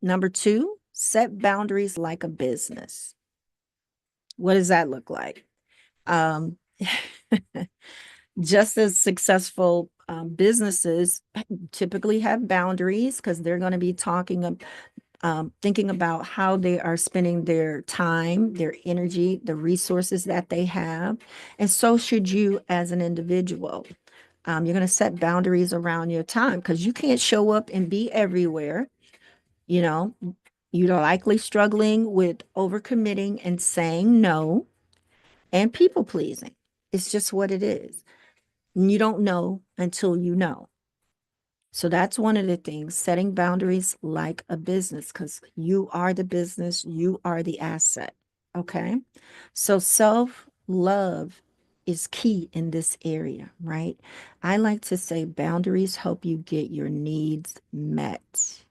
Number two, set boundaries like a business. What does that look like? Um, just as successful businesses typically have boundaries because they're going to be thinking about how they are spending their time, their energy, the resources that they have. And so should you as an individual. You're going to set boundaries around your time because you can't show up and be everywhere. You know, you're likely struggling with overcommitting and saying no and people pleasing. It's just what it is. And you don't know until you know. So that's one of the things, setting boundaries like a business, because you are the business, you are the asset. Okay. So self love is key in this area, right? I like to say boundaries help you get your needs met.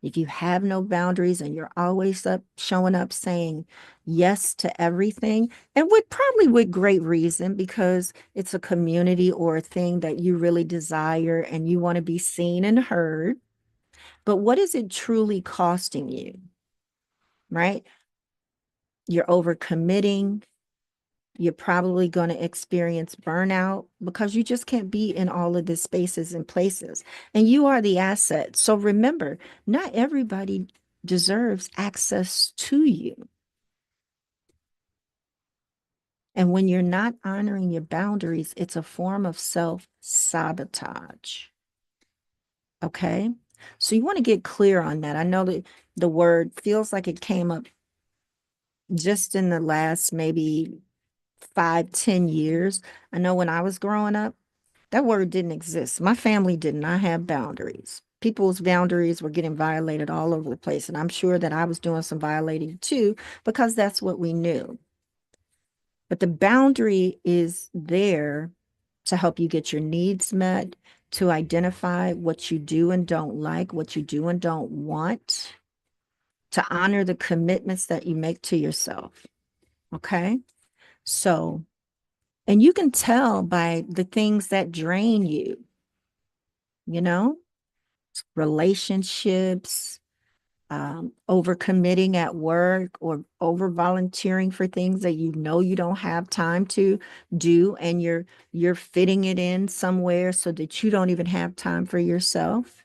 If you have no boundaries and you're always up showing up saying yes to everything, and with great reason, because it's a community or a thing that you really desire and you want to be seen and heard. But what is it truly costing you, right? You're overcommitting. You're probably going to experience burnout because you just can't be in all of the spaces and places. And you are the asset. So remember, not everybody deserves access to you. And when you're not honoring your boundaries, it's a form of self-sabotage. Okay? So you want to get clear on that. I know that the word feels like it came up just in the last maybe 5, 10 years. I know when I was growing up, that word didn't exist. My family did not have boundaries. People's boundaries were getting violated all over the place. And I'm sure that I was doing some violating too, because that's what we knew. But the boundary is there to help you get your needs met, to identify what you do and don't like, what you do and don't want, to honor the commitments that you make to yourself. Okay. So, and you can tell by the things that drain you, you know, relationships, overcommitting at work or over volunteering for things that you know you don't have time to do, and you're fitting it in somewhere so that you don't even have time for yourself.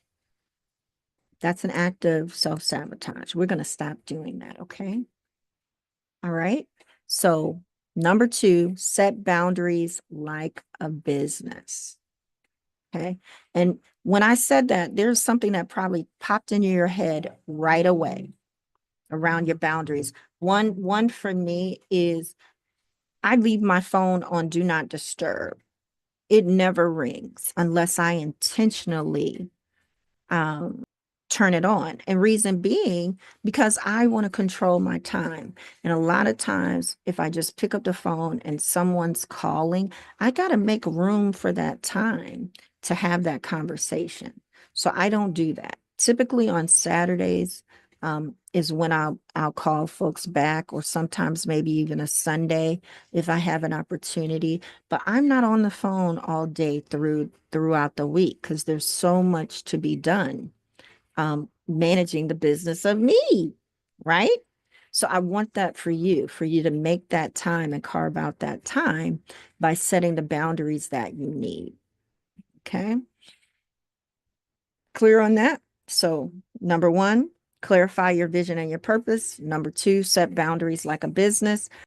That's an act of self-sabotage. We're going to stop doing that, okay? All right. So, number two, set boundaries like a business. Okay. And when I said that, there's something that probably popped into your head right away around your boundaries. One for me is I leave my phone on do not disturb. It never rings unless I intentionally um, turn it on. And reason being, because I want to control my time. And a lot of times, if I just pick up the phone and someone's calling, I got to make room for that time to have that conversation. So I don't do that. Typically on Saturdays, is when I'll call folks back, or sometimes maybe even a Sunday if I have an opportunity. But I'm not on the phone all day throughout the week because there's so much to be done, managing the business of me, right? So I want that for you to make that time and carve out that time by setting the boundaries that you need. Okay. Clear on that? So, number one, clarify your vision and your purpose. Number two, set boundaries like a business.